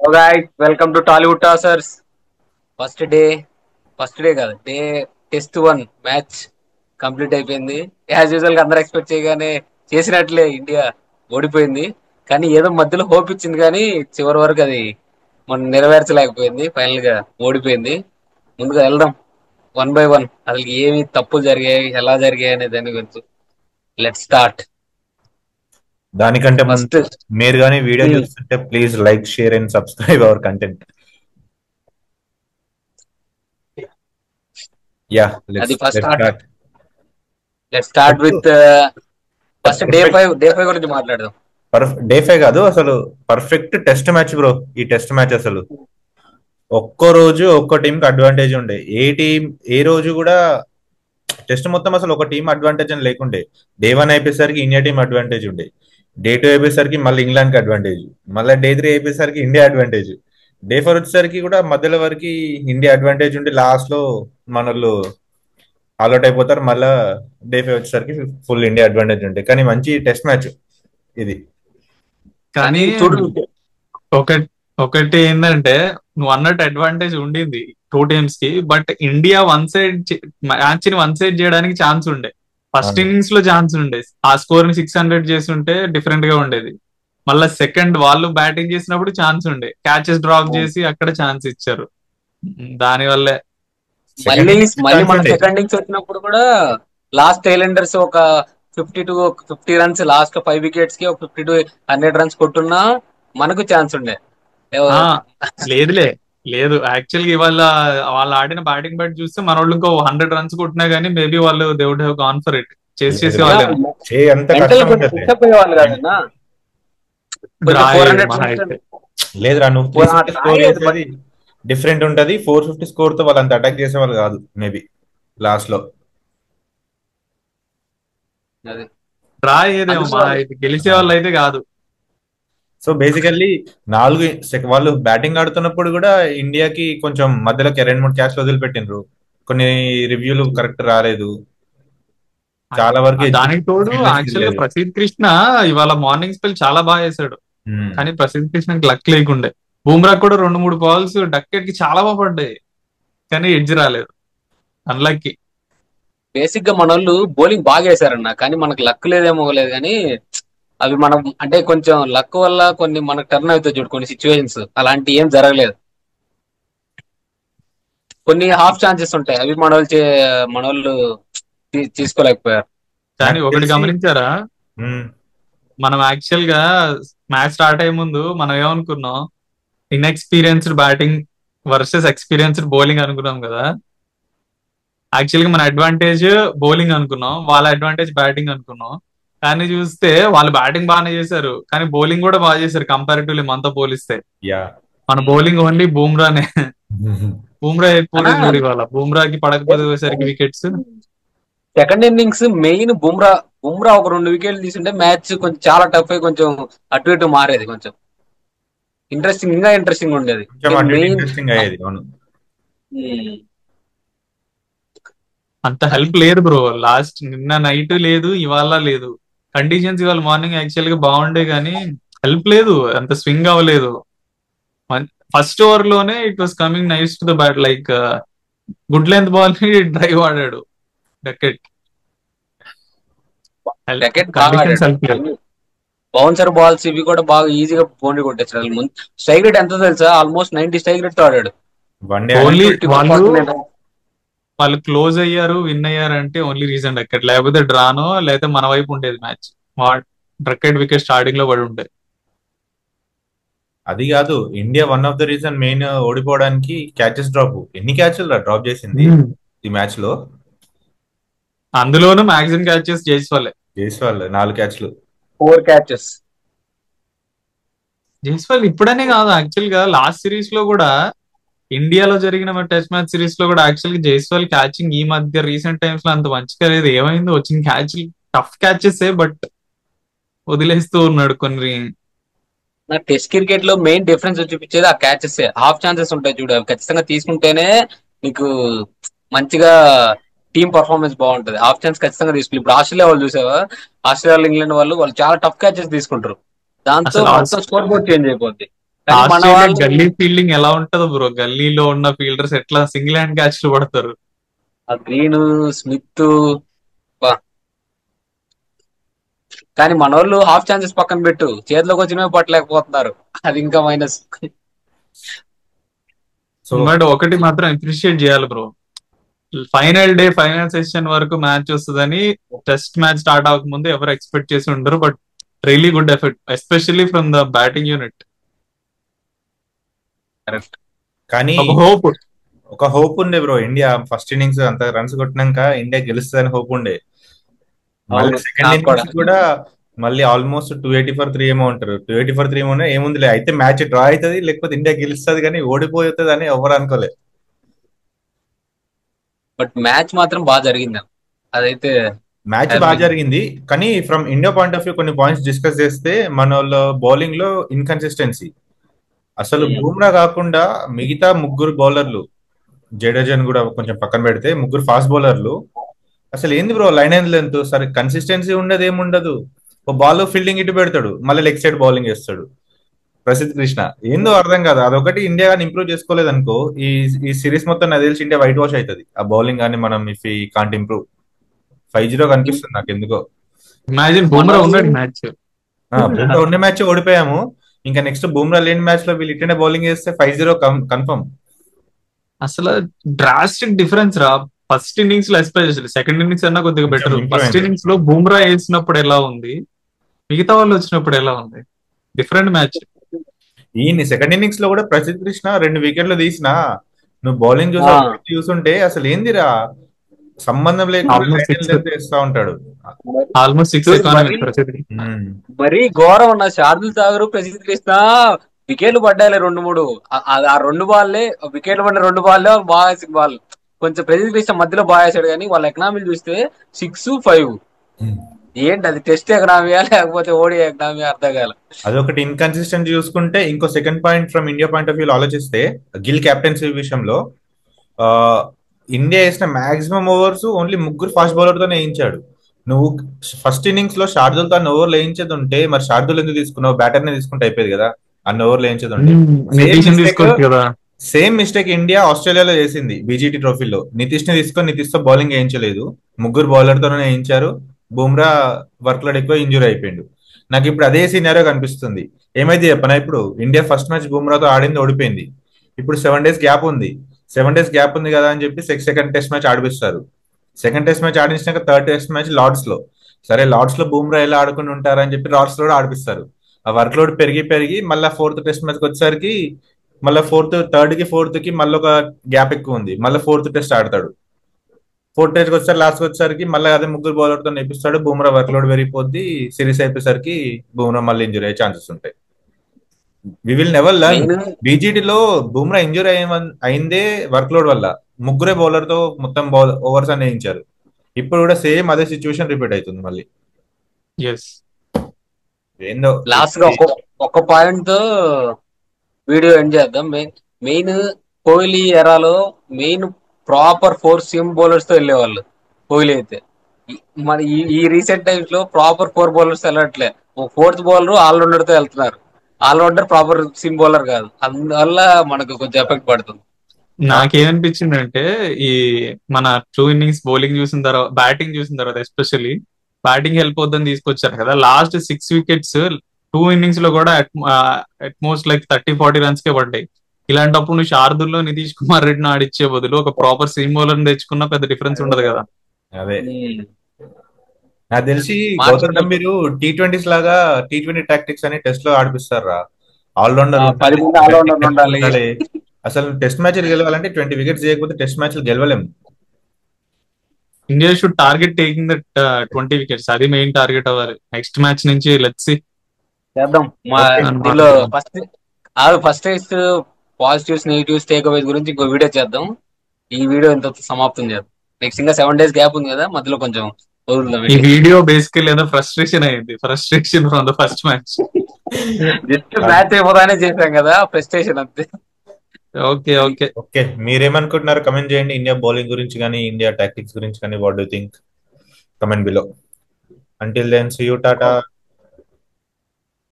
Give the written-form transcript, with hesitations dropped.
Alright, welcome to Tollywood Tossers. First day first day కాదు day test 1 match complete అయిపోయింది. As usual గా అందరూ expect చేయగానే చేసినట్లే ఇండియా ఓడిపోయింది. కానీ ఏదో మధ్యలో హోప్ ఇచ్చింది, కానీ చివరి వరకు అది మనం నెరవేర్చలేకపోయింది. ఫైనల్ గా ఓడిపోయింది. ముందుగా వెళ్దాం 1 by 1. అసలు ఏమి తప్పులు జరిగాయి, ఎలా జరిగాయి అనే దాని గురించి లెట్ స్టార్ట్. దానికంటే ముందు ఫస్ట్ మీరు కానీ వీడియో చూస్తుంటే please like, share and subscribe our content. Yeah అది let's first start. Let start with first day 5 గురించి మాట్లాడదాం. డే 5 కాదు, అసలు పర్ఫెక్ట్ టెస్ట్ మ్యాచ్ బ్రో. ఈ టెస్ట్ మ్యాచ్ అసలు ఒక్కో రోజు ఒక్కో టీం కి అడ్వాంటేజ్ ఉండే. ఏ రోజు కూడా టెస్ట్ మొత్తం అసలు ఒక టీం అడ్వాంటేజ్ అని లేకుండే. డే 1 అయిపోయేసరికి ఇండియా టీం అడ్వాంటేజ్ ఉండే, డే 2 అయిపోయేసరికి మళ్ళీ ఇంగ్లాండ్ కి అడ్వాంటేజ్, మళ్ళీ డే 3 అయిపోయేసరికి ఇండియా అడ్వాంటేజ్, డే 4 వచ్చేసరికి కూడా మధ్యలో వరకు ఇండియా అడ్వాంటేజ్ ఉండి లాస్ట్ లో మనోళ్ళు ఆల్అౌట్ అయిపోతారు. మళ్ళా డే 5 వచ్చేసరికి ఫుల్ ఇండియా అడ్వాంటేజ్ ఉంటాయి. కానీ మంచి టెస్ట్ మ్యాచ్ ఇది. కానీ కానీ చూడు, ఒక ఒకటి ఏంటంటే, నువ్వు అన్నట్టు అడ్వాంటేజ్ ఉండింది టూ టీమ్స్ కి. బట్ ఇండియా మ్యాచ్ ని వన్ సైడ్ చేయడానికి ఛాన్స్ ఉండే. ఫస్ట్ అవును. ఇన్నింగ్స్ లో ఛాన్స్ ఉండే, ఆ స్కోర్ ని 600 చేసి ఉంటే డిఫరెంట్ గా ఉండేది. మళ్ళా సెకండ్ వాళ్ళు బ్యాటింగ్ చేసినప్పుడు ఛాన్స్ ఉండే, క్యాచెస్ డ్రాప్ చేసి అక్కడ ఛాన్స్ ఇచ్చారు. దాని వల్లే మళ్ళీ Second మళ్ళీ innings మన ఉండే. సెకండ్ ఇన్నింగ్స్ వచ్చినప్పుడు కూడా లాస్ట్ టైలెండర్స్ ఒక 50 రన్స్, లాస్ట్ 5 వికెట్స్ కి ఒక 50 to 100 రన్స్ కొట్టున్నా మనకు ఛాన్స్ ఉండే. ఆ లేదులే, లేదు యాక్చువల్ గా ఇవాళ వాళ్ళు ఆడిన బ్యాటింగ్ బట్టి చూస్తే మన వాళ్ళు ఇంకో 100 రన్స్ కొట్టినా గానీ మేబీ వాళ్ళు they would have gone for it, చేసే వాళ్ళేమో. అంత మెంటల్ కష్టం కొంచెం ఉంటుంది. పుషప్ అయ్యేవాళ్ళు కాదన్నా. కొంచెం డ్రా 400 మహా అయితే. లేదురా, నువ్వు 350 స్కోర్ రాయేది, బట్ చేసేది డిఫరెంట్ ఉంటది. 450 స్కోర్ తో వాళ్ళంత అటాక్ చేసే వాళ్ళు కాదు మేబీ లాస్ట్ లో. డ్రా అయ్యేదేమో అందులో మహా అయితే, గెలిచే వాళ్ళు అయితే కాదు. సో బేసికల్లీ వాళ్ళు బ్యాటింగ్ ఆడుతున్నప్పుడు కూడా ఇండియాకి కొంచెం మధ్యలోకి 2-3 క్యాచ్లు వదిలిపెట్టిండ్రు. కొన్ని రివ్యూలు కరెక్ట్ రాలేదు, చాలా వరకు దానికి తోడు ఇంట్రెస్ట్ యాక్చువల్ గా లేదు. ప్రసిద్ధ్ కృష్ణ ఇవాళ మార్నింగ్ స్పెల్ చాలా బాగా వేశాడు. Hmm. కానీ ప్రసిద్ధ్ కృష్ణకి లక్ లేకుండే. బూమ్రా కూడా 2-3 బాల్స్ డక్కెట్ కి చాలా బాగా పడ్డాయి, కానీ ఎడ్జ్ రాలేదు. అన్లక్కీ. బేసిక్ గా మన వాళ్ళు బౌలింగ్ బాగా వేశారన్న, కానీ మనకు లక్ లేదేమో లేదు. కానీ అవి మనం అంటే కొంచెం లక్ వల్ల కొన్ని మనకు టర్న్ అవుతాయి చూడు, కొన్ని సిచ్యువేషన్స్ అలాంటి ఏం జరగలేదు. కొన్ని హాఫ్ ఛాన్సెస్ ఉంటాయి, అవి మన వాళ్ళు తీసుకోలేకపోయారు. కానీ నాకు ఒకటి తెలిసి గమనించారా, Hmm. మనం యాక్చువల్ గా మ్యాచ్ స్టార్ట్ అయ్యే ముందు మనం ఏమనుకున్నాం, inexperienced batting versus experienced bowling అనుకున్నాం కదా. యాక్చువల్ గా మన అడ్వాంటేజ్ బౌలింగ్ అనుకున్నాం, వాళ్ళ అడ్వాంటేజ్ బ్యాటింగ్ అనుకున్నాం. కానీ చూస్తే వాళ్ళు బ్యాటింగ్ బాగానే చేశారు, కానీ బౌలింగ్ కూడా బాగా చేశారు కంపారిటివ్లీ మనతో పోలిస్తే. Yeah. మన బౌలింగ్ ఓన్లీ బూమ్రానే. బూమ్రా ఎక్కువ అన్నా, చూడు, ఇవాళ బూమ్రాకి పడకపోయేసరికి wickets. Second innings main Bumrah ఒక 2 వికెట్లు తీసుంటే మ్యాచ్ కొంచెం చాలా టఫ్ అయి కొంచెం అటు ఇటు మారేది, కొంచెం ఇంట్రెస్టింగ్ ఉండేది. కొంచెం అటు మెయిన్ ఇంట్రెస్టింగ్ అయ్యేది. అవును. అంత హెల్ప్ లేదు బ్రో. లాస్ట్ నిన్న నైట్ లేదు, ఇవాళ లేదు. కండిషన్స్ ఇవాళ మార్నింగ్ యాక్చువల్ గా బాగుండే, కానీ హెల్ప్ లేదు, అంత స్వింగ్ అవ్వలేదు. ఫస్ట్ ఓవర్ లోనే it was coming nice to the bat, like good length ball ని డ్రైవ్ ఆడాడు డకెట్. క్రికెట్ బాగా కండిషన్స్ హెల్ప్ లేదు. ఆడాడు. బౌన్సర్ బాల్స్ ఇవి కూడా బాగా ఈజీగా బౌండరీ కొట్టేసాడు. ముందు స్ట్రైక్ రేట్ ఎంత తెలుసా, ఆల్మోస్ట్ 90 స్ట్రైక్ రేట్ తో ఆడాడు. వన్ డే ఓన్లీ 150 వాళ్ళు క్లోజ్ అయ్యారు, విన్ అయ్యారు అంటే ఓన్లీ రీజన్ డకెట్. లేకపోతే డ్రానో లేకపోతే మన వైపు ఉండేది మ్యాచ్. డకెట్ వికెట్ స్టార్టింగ్ లో పడి ఉండే. అది కాదు, India one of the reason main ఓడిపోవడానికి క్యాచెస్ డ్రాప్. ఎన్ని క్యాచ్లు డ్రాప్ చేసింది ఈ మ్యాచ్ లో? అందులోనూ మ్యాక్సిమం క్యాచెస్ జైస్వాల్. జైస్వాల్ 4 క్యాచ్లు. 4 క్యాచెస్. జైస్వాల్ ఇప్పుడనే కాదు, యాక్చువల్ గా లాస్ట్ సిరీస్ లో కూడా, ఇండియాలో జరిగిన టెస్ట్ మ్యాచ్ సిరీస్ లో కూడా యాక్చువల్ గా జైస్వాల్ క్యాచింగ్ ఈ మధ్య రీసెంట్ టైమ్స్ లో అంత మంచిగా లేదు. ఏమైందో, వచ్చిన క్యాచ్ టఫ్ క్యాచెస్, బట్ వదిలేస్తూ ఉన్నాడు కొన్ని. నా టెస్ట్ క్రికెట్ లో మెయిన్ డిఫరెన్స్ చూపించేది ఆ క్యాచెస్. హాఫ్ ఛాన్సెస్ ఉంటాయి చూడు, అవి ఖచ్చితంగా తీసుకుంటేనే నీకు మంచిగా టీం పర్ఫార్మెన్స్ బాగుంటది. హాఫ్ ఛాన్స్ ఖచ్చితంగా తీసుకుంటారు. ఇప్పుడు ఆస్ట్రేలియా వాళ్ళు చూసావా, ఆస్ట్రేలియా ఇంగ్లాండ్ వాళ్ళు చాలా టఫ్ క్యాచెస్ తీసుకుంటారు. దాంతో అసలు మొత్తం స్కోర్ బోర్డ్ చేంజ్ అయిపోద్ది. కానీ మన ఆస్ట్రేలియా వాళ్ళు గల్లీ ఫీల్డింగ్ ఎలా ఉంటదో బ్రో, గల్లీలో ఉన్న ఫీల్డర్స్ ఎట్లా సింగిల్ హ్యాండ్ క్యాచ్లు పడతారు. ఆ గ్రీన్, స్మిత్, బా. కానీ మన వాళ్ళు హాఫ్ ఛాన్సెస్ పక్కన పెట్టు, చేతిలోకి వచ్చినవి పట్టలేకపోతున్నారు. అది ఇంకా మైనస్. సో బట్ ఒకటి మాత్రం అప్రిషియేట్ చేయాలి bro, final day final session వరకు మ్యాచ్ వస్తుందని టెస్ట్ మ్యాచ్ స్టార్ట్ అవ్వకముందు ఎవరు ఎక్స్పెక్ట్ చేసి ఉండరు. But really good effect, especially from the batting unit. Correct. కానీ ఒక హోప్. ఒక హోప్ ఉండే బ్రో, ఇండియా ఫస్ట్ ఇన్నింగ్స్ అంత రన్స్ కొట్టినాక ఇండియా గెలుస్తుందని హోప్ ఉండే. మళ్ళీ అవును, సెకండ్ నాకు కూడా. ఇన్నింగ్స్ కూడా మళ్ళీ ఆల్మోస్ట్ 280 for 3 ఏమో ఉంటారు. 280 for 3 ఏమో ఏముందిలే, అయితే మ్యాచ్ డ్రా అవుతుంది లేకపోతే ఇండియా గెలుస్తుంది కానీ ఓడిపోతుంది అని ఎవరు అనుకోలే. బట్ మ్యాచ్ మాత్రం బాగా జరిగింది, అదైతే. మ్యాచ్ Has బాగా been. జరిగింది కానీ from India point of view కొన్ని పాయింట్స్ డిస్కస్ చేస్తే మన వాళ్ళ బౌలింగ్ లో ఇన్కన్సిస్టెన్సీ. అసలు బూమ్రా కాకుండా మిగతా ముగ్గురు బౌలర్లు, జడేజాని కూడా కొంచెం పక్కన పెడితే ముగ్గురు ఫాస్ట్ బౌలర్లు అసలు ఏంది బ్రో లైన్ అండ్ లెంత్, సరే కన్సిస్టెన్సీ ఉండదు ఏముండదు. ఒక బాల్ ఫీల్డింగ్ ఇటు పెడతాడు, మళ్ళీ లెగ్ సైడ్ బౌలింగ్ చేస్తాడు ప్రసిద్ధ్ కృష్ణ. ఏందో అర్థం కాదు. అదొకటి ఇండియా కానీ ఇంప్రూవ్ చేసుకోలేదు అనుకో, ఈ ఈ సిరీస్ మొత్తం నాకు తెలిసి ఇండియా వైట్ వాష్ అవుతుంది. ఆ బౌలింగ్ కానీ మనం ఇఫ్ ఈ కాంట్ ఇంప్రూవ్ 5-0 కనిపిస్తుంది నాకు ఎందుకో. ఇమాజిన్ మన బుమ్రా వాళ్ళు ఉన్నాడు మ్యాచ్. బూమ్రా ఉండే మ్యాచ్ ఓడిపోయాము, ఇంకా నెక్స్ట్ బూమ్రా లేని మ్యాచ్ లో వీళ్ళు ఇట్లనే బౌలింగ్ చేస్తే 5-0 కన్ఫర్మ్. అసలు డ్రాస్టిక్ డిఫరెన్స్ రా, ఫస్ట్ ఇన్నింగ్స్ లో ఎస్పెషల్లీ. సెకండ్ ఇన్నింగ్స్ అన్నా కొద్దిగా కొంచెం బెటర్. ఇంప్రూవ్ ఫస్ట్ అయింది. ఇన్నింగ్స్ లో బుమ్రా వేసినప్పుడు ఎలా ఉంది, మిగతా వాళ్ళు వచ్చినప్పుడు ఎలా ఉంది, డిఫరెంట్ మ్యాచ్. ఈ సెకండ్ ఇన్నింగ్స్ లో కూడా ప్రసిద్ధ్ కృష్ణ 2 వికెట్లు తీసినా నువ్వు బౌలింగ్ చూసుంటే అసలు ఏందిరా సంబంధం లేకుండా ఆల్మోస్ట్ లైన్ 6, లెంత్ వేస్తా ఉంటాడు. ఆల్మోస్ట్ 6 చూడు ఎకానమీ మరి, ప్రసిద్ధి. మరీ ఘోరం ఉన్న శార్దుల్ ఠాకూర్, ప్రసిద్ధ్ కృష్ణ వికెట్లు పడ్డాయి 2-3. ఆ 2 బాల్లే వికెట్లు పడిన 2 బాల్లే బాగా వేసిన బాల్. కొంచెం ప్రసిద్ధ్ కృష్ణ మధ్యలో బాగా వేసాడు, కానీ వాళ్ళ ఎకనామీలు చూస్తే 6-5. ఏంటి అది, టెస్ట్ ఎకనామీయా లేకపోతే ఓడి ఎకనామీ అర్థం కాల. అదొకటి ఇన్కన్సిస్టెంట్ చూసుకుంటే, ఇంకో second point from India point of view ఆలోచిస్తే గిల్ కెప్టెన్సీ విషయంలో ఆ, ఇండియా వేసిన మాక్సిమం ఓవర్స్ ఓన్లీ ముగ్గురు ఫాస్ట్ బౌలర్ తోనే వేయించాడు. నువ్వు ఫస్ట్ ఇన్నింగ్స్ లో శార్దుల్ తో అన్ని ఓవర్లు వేయించేది ఉంటే మరి శార్దుల్ ఎందుకు తీసుకున్నావు? బ్యాటర్ నే తీసుకుంటే అయిపోయేది కదా అన్ని ఓవర్లు వేయించేది ఉంటే. నితీష్ తీసుకోవచ్చు కదా. సేమ్ మిస్టేక్ ఇండియా ఆస్ట్రేలియాలో చేసింది బీజీటీ ట్రోఫీలో. నితీష్ ని తీసుకొని నితీష్ తో బౌలింగ్ వేయించలేదు, ముగ్గురు బౌలర్ తోనే వేయించారు. బుమ్రా వర్క్ లోడ్ ఎక్కువ ఇంజూరీ అయిపోయిండు. నాకు ఇప్పుడు అదే సీనియర్ కనిపిస్తుంది. ఏమైతే చెప్పనా, ఇప్పుడు ఇండియా ఫస్ట్ మ్యాచ్ బుమ్రాతో ఆడింది ఓడిపోయింది. ఇప్పుడు 7 days గ్యాప్ ఉంది. 7 days గ్యాప్ ఉంది కదా అని చెప్పి సెకండ్ టెస్ట్ మ్యాచ్ ఆడిపిస్తారు. సెకండ్ టెస్ట్ మ్యాచ్ ఆడించినాక థర్డ్ టెస్ట్ మ్యాచ్ లార్డ్స్ లో. సరే లార్డ్స్ లో బుమ్రా ఎలా ఆడుకుని ఉంటారని చెప్పి లార్డ్స్ లో కూడా ఆడిపిస్తారు. ఆ వర్క్ లోడ్ పెరిగి పెరిగి మళ్ళీ ఫోర్త్ టెస్ట్ మ్యాచ్ వచ్చేసరికి మళ్ళీ థర్డ్ కి ఫోర్త్ కి మళ్ళీ ఒక గ్యాప్ ఎక్కువ ఉంది. మళ్ళీ ఫోర్త్ టెస్ట్ ఆడతాడు. ఫోర్త్ టెస్ట్ వచ్చారు లాస్ట్ వచ్చేసరికి మళ్ళీ అదే ముగ్గురు బౌలర్ తో నేర్పిస్తాడు. బుమ్రా వర్క్ లోడ్ పెరిగిపోద్ది. సిరీస్ అయిపోయేసరికి బుమ్రా మళ్ళీ ఇంజురీ అయ్యే ఛాన్సెస్ ఉంటాయి. We will never learn. Main బీజీటీలో బుమ్రా ఇంజురీ అయిందే వర్క్ లోడ్ వల్ల. ముగ్గురే బౌలర్ తో మొత్తం ఓవర్స్ అని వేయించారు. ఇప్పుడు కూడా సేమ్ అదే సిచ్యువేషన్ రిపీట్ అవుతుంది మళ్ళీ. ఎస్. ఏందో లాస్ట్ గా ఒక్క పాయింట్ తో వీడియో ఎండ్ చేద్దాం. మెయిన్ కోహ్లీ ఎరాలో మెయిన్ ప్రాపర్ 4 సీమ్ బౌలర్స్ తో వెళ్ళేవాళ్ళు. కోహ్లీ అయితే మరి ఈ రీసెంట్ టైమ్స్ లో ప్రాపర్ 4 బౌలర్స్ వెళ్ళట్లే. ఒక 4th బౌలర్ ఆల్రౌండర్ తో వెళ్తున్నారు. ఆల్రౌండర్ ప్రాపర్ సీమ్ బౌలర్ కాదు, అందువల్ల మనకు కొంచెం ఎఫెక్ట్ పడుతుంది. నాకేమనిపించింది అంటే, ఈ మన 2 innings బౌలింగ్ చూసిన తర్వాత, బ్యాటింగ్ చూసిన తర్వాత ఎస్పెషల్లీ బ్యాటింగ్ హెల్ప్ అవుతుందని తీసుకొచ్చారు కదా. లాస్ట్ 6 wickets 2 innings లో కూడా అట్మోస్ట్ లైక్ 30-40 runs కే పడ్డాయి. ఇలాంటప్పుడు నువ్వు శార్దుల్లో నితీష్ కుమార్ రెడ్డిని ఆడిచ్చే బదులు ఒక ప్రాపర్ సీమ్ బౌలర్ తెచ్చుకున్న పెద్ద డిఫరెన్స్ ఉండదు కదా. అదే నాకు తెలిసి గౌతమ్ గంభీర్ T20s లాగా T20 టాక్టిక్స్ అని టెస్ట్ లో ఆడిపిస్తారా. ఆల్రౌండర్ 10 మంది ఆల్రౌండర్ ఉండాలి. అసలు టెస్ట్ మ్యాచ్లు గెలవాలంటే 20 wickets చేయకపోతే టెస్ట్ మ్యాచ్లు గెలవలేము. India should target taking that 20 wickets. అది మెయిన్ టార్గెట్ అవ్వాలి నెక్స్ట్ మ్యాచ్ నుంచి. లెట్స్ సీ చేద్దాం. దీనిలో first test positives negatives takeaways గురించి ఇంకో వీడియో చేద్దాం. ఈ వీడియో ఇంత సమాప్తం చేద్దాం. నెక్స్ట్ ఇంకా 7 days గ్యాప్ ఉంది కదా, మధ్యలో కొంచెం వదులుదాం. ఈ వీడియో బేసికల్ ఏదో ఫ్రస్ట్రేషన్ అయింది. Frustration from the first match. Just match అయిపోతానే చేసాం కదా, ఫ్రస్ట్రేషన్ అంతే. ఓకే ఓకే ఓకే, మీరేమనుకుంటున్నారు కమెంట్ చేయండి. ఇండియా బౌలింగ్ గురించి కానీ ఇండియా టాక్టిక్స్ గురించి కానీ. What do think? Comment below. Until then see you, Tata.